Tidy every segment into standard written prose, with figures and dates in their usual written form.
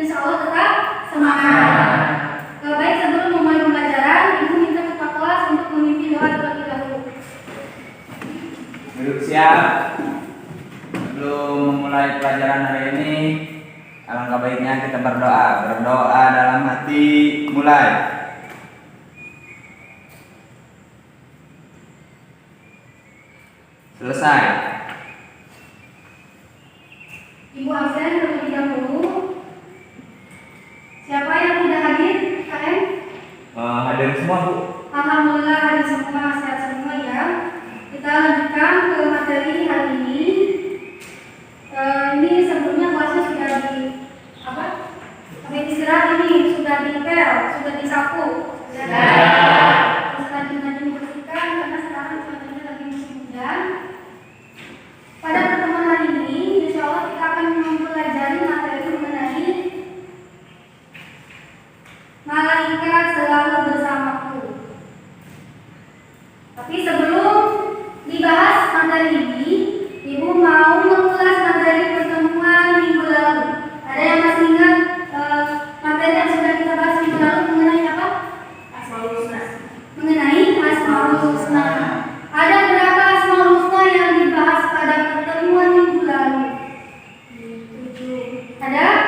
insya Allah tetap semangat. Baik, sebelum memulai pembelajaran, Ibu minta ketua kelas untuk memimpin doa terlebih dahulu. Duduk siap. Sebelum memulai pelajaran hari ini, alangkah baiknya kita berdoa. Berdoa dalam hati, mulai. Selesai. Ibu absen terlebih dahulu. Siapa yang tidak hadir? KM? Hadir semua, Bu. Alhamdulillah hadir semua, sehat semua ya. Kita lanjutkan ke materi hari ini. Ini sebelumnya kelasnya sudah di apa? Habis istirahat ini sudah dipel, sudah disapu. Terus rajin-rajin dibersihkan karena sekarang cuacanya lagi musim hujan. Pada pertemuan hari ini, insya Allah kita akan mempelajari materi mengenai malaikat selalu bersamaku. Tapi sebelum dibahas materi ini, Ibu mau mengulas materi pertemuan minggu lalu. Ada yang masih ingat materi yang sudah kita bahas minggu lalu mengenai apa? Asmaul Husna. Mengenai Asmaul Husna. Ada berapa Asmaul Husna yang dibahas pada pertemuan minggu lalu? 7. Ada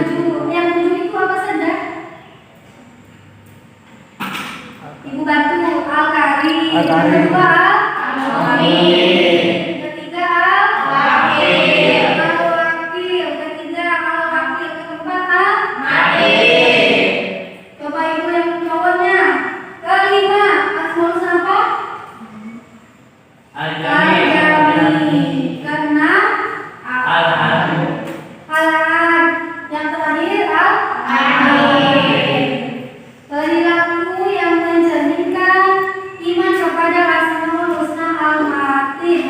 7. Yang 7 itu apa saja? Ibu bantu. Al-Karim. Yang kedua Al-Mu'min. Ketiga Al-Wakil. Al-Wakil. Ketiga Al-Wakil. Keempat Al-Matin. Coba Ibu yang cowoknya. Kelima Asmaul Husna apa? Al-Jami. Keenam Al-Ahad. Yang terakhir Al-Amin. Perilaku yang mencerminkan iman kepada Asmaul Husna Al-Matin.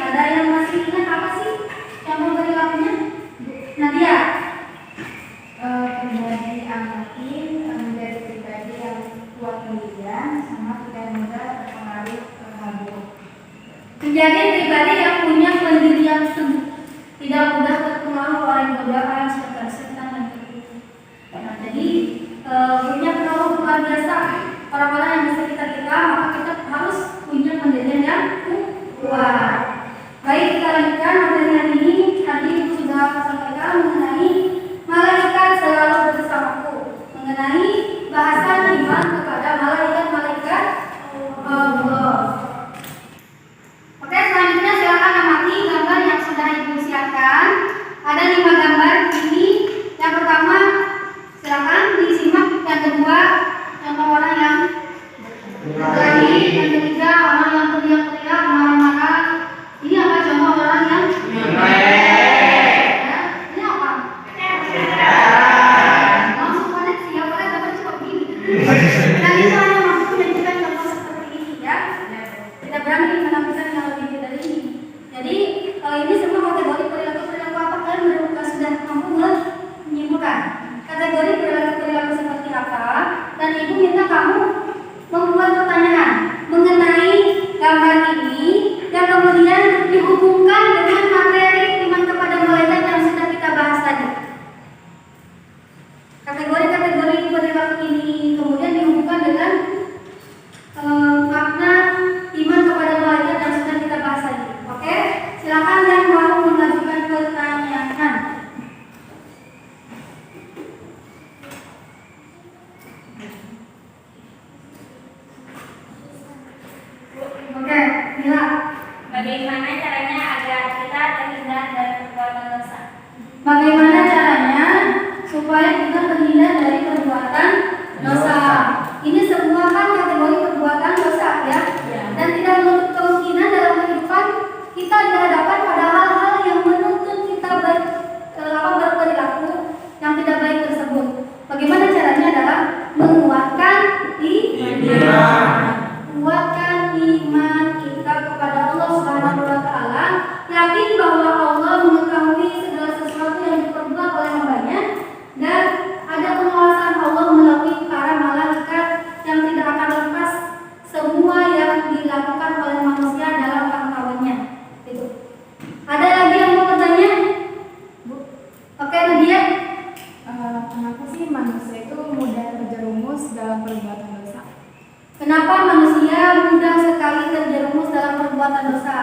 perbuatan dosa.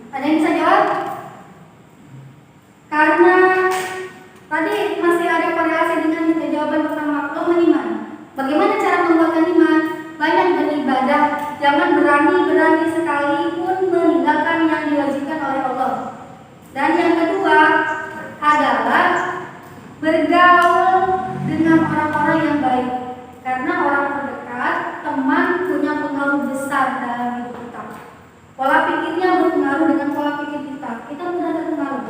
Ada yang bisa jawab? Karena tadi masih ada korelasi dengan jawaban pertama, lo beriman. Bagaimana cara membuatkan iman? Banyak beribadah, jangan berani sekalipun meninggalkan yang diwajibkan oleh Allah. Dan yang kedua adalah bergaul dengan orang-orang yang baik. Karena orang terdekat, teman punya pengaruh besar dalam hidup kita. Pola pikirnya berpengaruh dengan pola pikir kita. Kita mudah terpengaruh.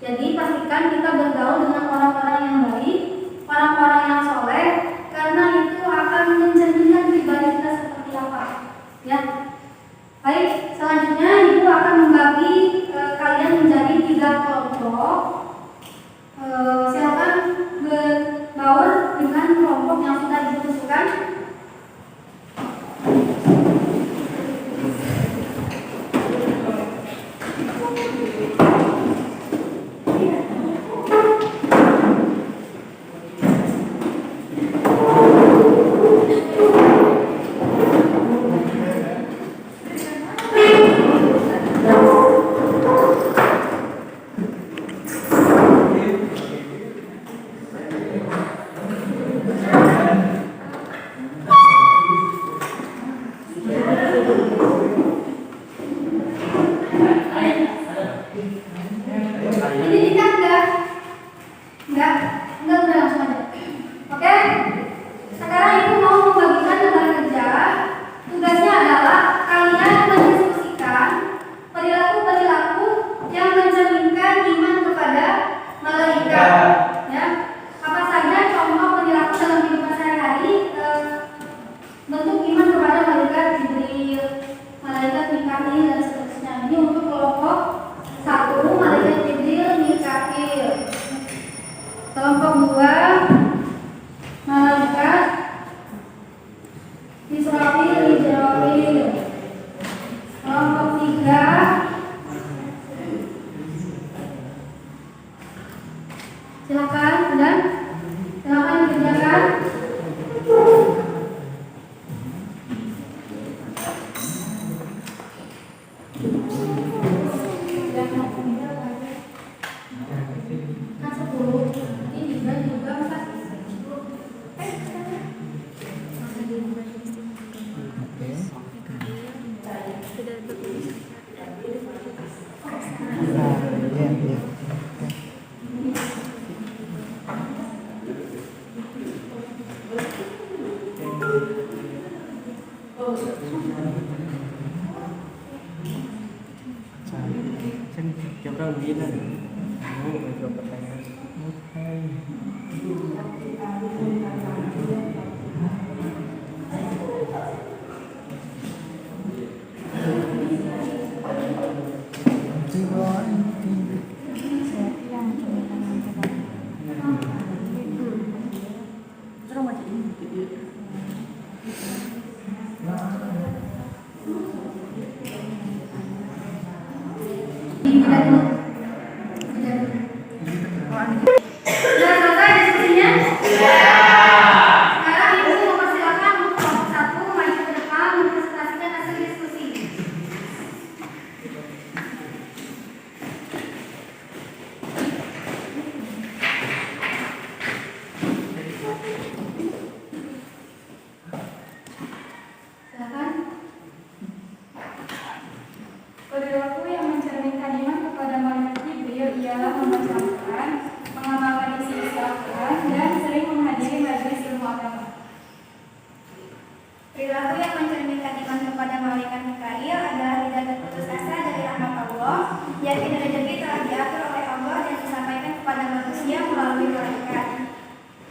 Jadi pastikan kita bergaul dengan orang-orang yang baik, orang-orang yang soleh, karena itu akan mencerminkan pribadi kita seperti apa. Ya, baik. Selanjutnya ibu akan membagi kalian menjadi 3 kelompok. Silakan berbaur dengan kelompok yang sudah ditentukan. Silakan dan silakan dikerjakan. Sudah selesai diskusinya? Sekarang ibu mempersilakan untuk kelompok 1 maju ke depan mempresentasikan hasil diskusi. Silakan. Perilaku yang mencerminkan iman kepada malaikat Jibril ialah membacakan, mengamalkan isi Al-Quran, dan sering menghadiri majelis ilmu agama. Perilaku yang mencerminkan iman kepada malaikat Mikail adalah tidak berputus asa dari rahmat Allah, yakin rezeki telah diatur oleh Allah dan disampaikan kepada manusia melalui malaikat.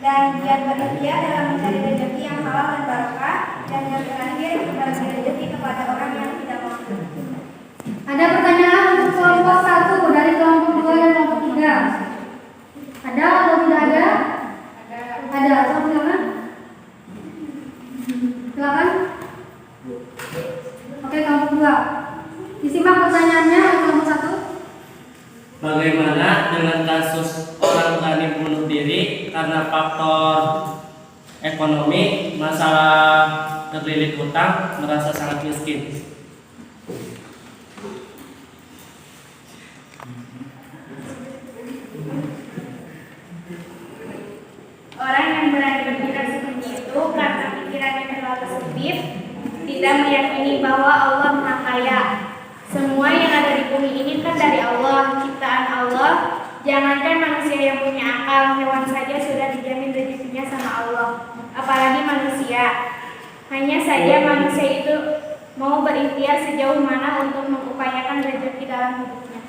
Dan giat berikhtiar dalam mencari rezeki yang halal dan barokah, dan yang terakhir berbagi rezeki kepada orang yang tidak mampu. Ada pertanyaan untuk kelompok 1 dari kelompok 2 dan kelompok 3? Ada atau tidak ada? Ada. Silakan. Silakan. Oke, kelompok 2. Disimak pertanyaannya oleh kelompok 1. Bagaimana dengan kasus orang tani bunuh diri karena faktor ekonomi, masalah terlilit hutang, merasa sangat miskin? positif, tidak meyakini bahwa Allah Maha Kaya. Semua yang ada di bumi ini kan dari Allah, ciptaan Allah. Jangankan manusia yang punya akal, hewan saja sudah dijamin rezekinya sama Allah. Apalagi manusia. Hanya saja manusia itu mau berikhtiar sejauh mana untuk mengupayakan rezeki dalam hidupnya.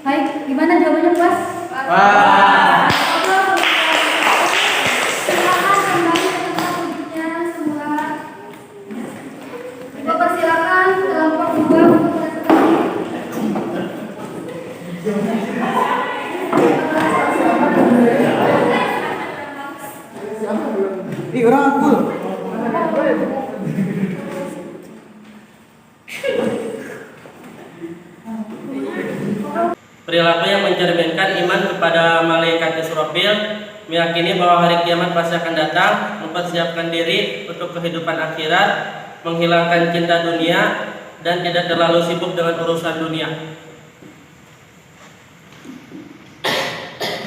Baik, gimana jawabannya puas? Wah. Silakan kembali ke tempat duduknya semula. Ibu persilakan kelompok 2 untuk presentasi. Orang aku. Perilaku yang mencerminkan iman kepada malaikat Israfil, meyakini bahwa hari kiamat pasti akan datang, mempersiapkan diri untuk kehidupan akhirat, menghilangkan cinta dunia, dan tidak terlalu sibuk dengan urusan dunia.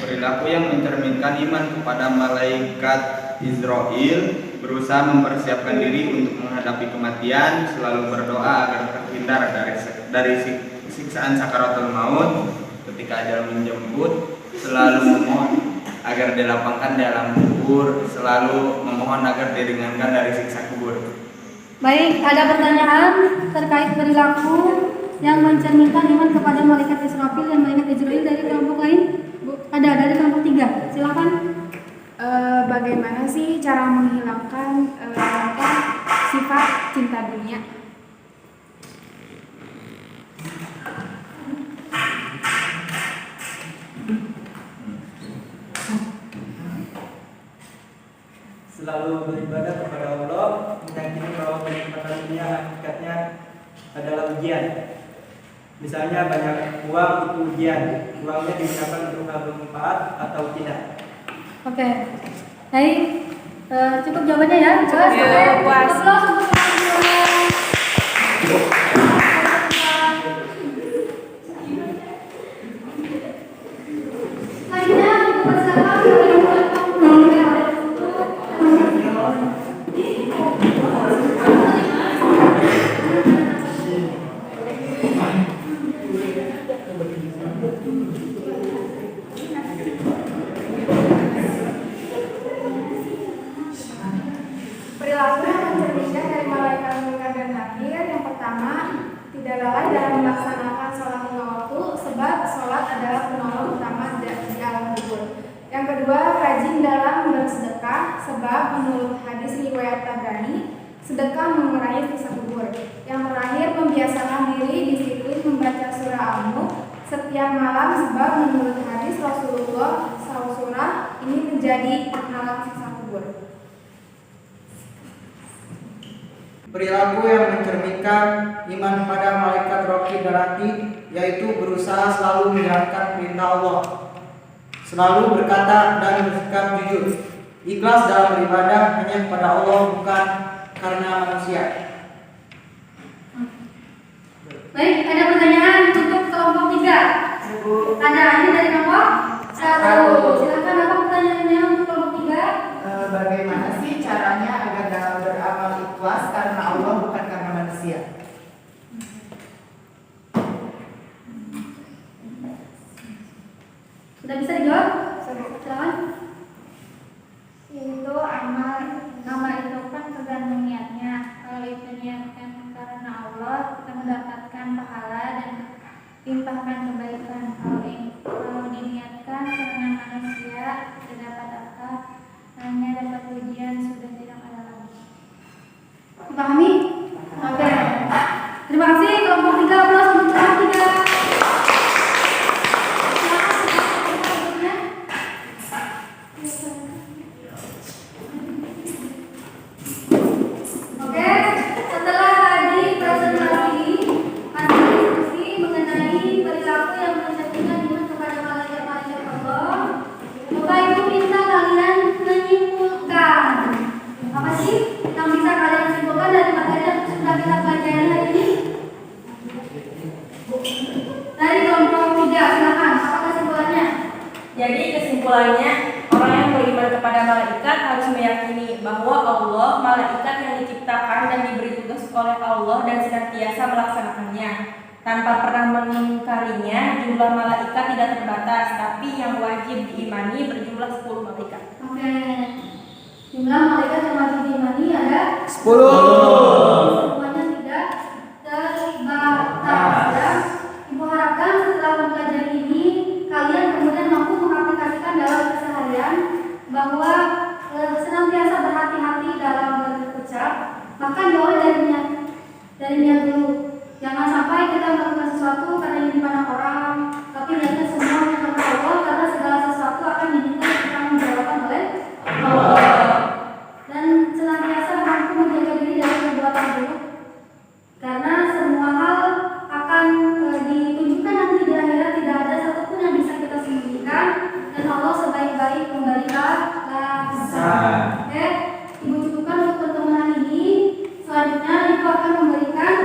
Perilaku yang mencerminkan iman kepada malaikat Israel, berusaha mempersiapkan diri untuk menghadapi kematian, selalu berdoa agar terhindar dari siksaan sakaratul maut ketika ajal menjemput, selalu memohon agar dilapangkan di alam kubur, selalu memohon agar diringankan dari siksa kubur. Baik, ada pertanyaan terkait perilaku yang mencerminkan iman kepada malaikat Israfil dan malaikat Israel dari kelompok lain? Bu, ada dari kelompok 3. Silakan. Bagaimana sih cara menghilangkan sifat cinta dunia? Selalu beribadah kepada Allah, meyakini bahwa kenikmatan dunia hakikatnya adalah ujian. Misalnya banyak uang itu ujian, uangnya digunakan untuk hal bermanfaat atau tidak. Oke. Baik, cukup jawabannya ya. Puas. Ya, puas. Aplaus untuk kalian. Selanjutnya, persilakan Perilaku yang mencerminkan dari malaikat munkar dan nakir. Yang pertama, tidak lalai dalam melaksanakan sholat lima waktu, sebab sholat adalah penolong utama di alam kubur. Yang kedua, rajin dalam bersedekah, sebab menurut hadis riwayat Tabrani, sedekah mengurangi siksa kubur. Yang terakhir, membiasakan diri disiplin membaca surah Al-Mulk setiap malam, sebab menurut hadis Rasulullah surah ini menjadi penghalang siksa kubur. Perilaku yang mencerminkan iman pada malaikat Raqib dan Atid, yaitu berusaha selalu menjalankan perintah Allah, selalu berkata dan bersikap jujur, ikhlas dalam beribadah hanya kepada Allah, bukan karena manusia. Baik, ada pertanyaan untuk kelompok 3. Ada ini dari kelompok 1. Silakan, apa pertanyaannya untuk kelompok 3? Bagaimana sih caranya agar dalam beramal ikhlas karena Allah bukan karena manusia? Sudah bisa dijawab? Silakan. Yaitu amal itu kan tergantung niatnya. Kalau itu niatkan karena Allah, kita mendapatkan pahala dan limpahkan kebaikan. Kalau diniatkan karena manusia, tidak dapat apa, hanya dapat ujian, sudah tidak ada lagi. Dipahami? Oke. Terima kasih kelompok 3. Aplaus untuk kelompok 3. Oke, setelah tadi presentasi hasil diskusi mengenai perilaku yang mencerminkan iman kepada malaikat-malaikat Allah, Bapak Ibu minta kalian menyimpulkan apa sih yang bisa kalian simpulkan dari materi yang sudah kita pelajari hari ini? Dari kelompok 3, silakan. Apa kesimpulannya? Jadi kesimpulannya, orang orang yang beriman kepada malaikat harus meyakini bahwa Allah, malaikat yang diciptakan dan diberi tugas oleh Allah dan senantiasa melaksanakannya. Tanpa pernah mengingkarinya, jumlah malaikat tidak terbatas, tapi yang wajib diimani berjumlah 10 malaikat. Oke. Jumlah malaikat yang wajib diimani ada 10. semuanya tidak terbatas ya. Ibu harapkan setelah mempelajari ini kalian kemudian mampu mengaplikasikan dalam keseharian bahwa senantiasa berhati-hati dalam berucap, bahkan jauh dari niat dulu. Jangan sampai kita melakukan sesuatu karena ingin dipandang orang, tapi niatnya semua hanya karena Allah, karena segala sesuatu akan diminta dipertanggungjawabkan oleh Allah. Dan senantiasa mampu menjaga diri dari perbuatan buruk, karena semua hal akan ditunjukkan nanti di akhirat. Tidak ada satupun yang bisa kita sembunyikan, dan Allah sebaik-baik pemberi balasan. Oke, Ibu cukupkan untuk pertemuan ini. Selanjutnya Ibu akan memberikan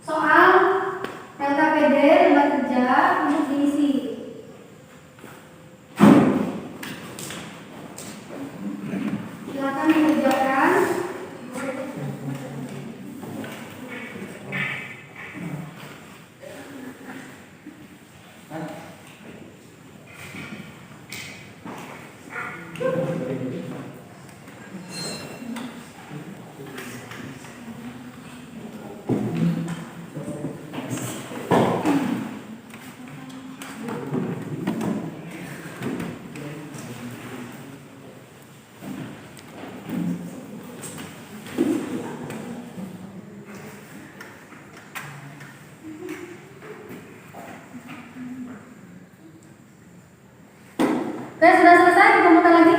soal LKPD lembar kerja untuk diisi. Silakan dikerjakan. Oke, sudah selesai, dikomputer lagi?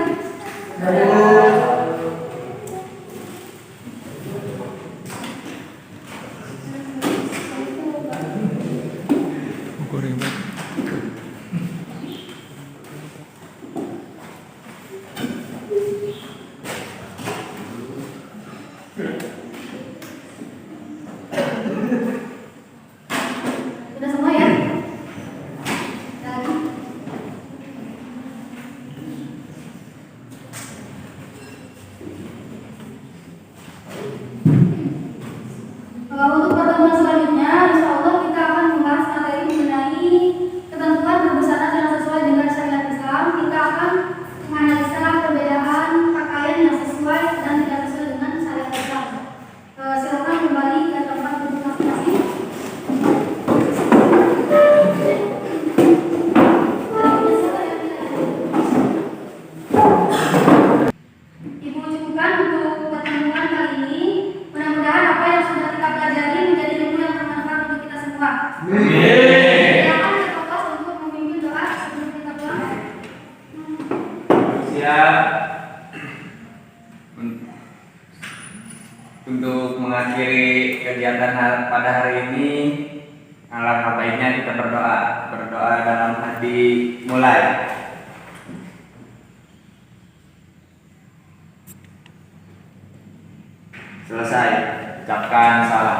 Sudah semua ya? Lagi. Untuk pertemuan selanjutnya, insya Allah kita akan membahas materi mengenai ketentuan berbusana yang sesuai dengan syariat Islam. Kita akan menganalisa perbedaan pakaian yang sesuai dan tidak sesuai dengan syariat Islam. Silakan kembali ke tempat duduk masing-masing. Ibu cukupkan untuk pertemuan kali ini. Mudah-mudahan apa yang sudah kita pelajari menjadi ilmu yang bermanfaat untuk kita semua. Silakan ketua untuk memimpin doa sebelum kita pulang. Siap. Untuk mengakhiri kegiatan pada hari ini, alangkah baiknya kita berdoa dalam hati mulai. Selesai, ucapkan salam.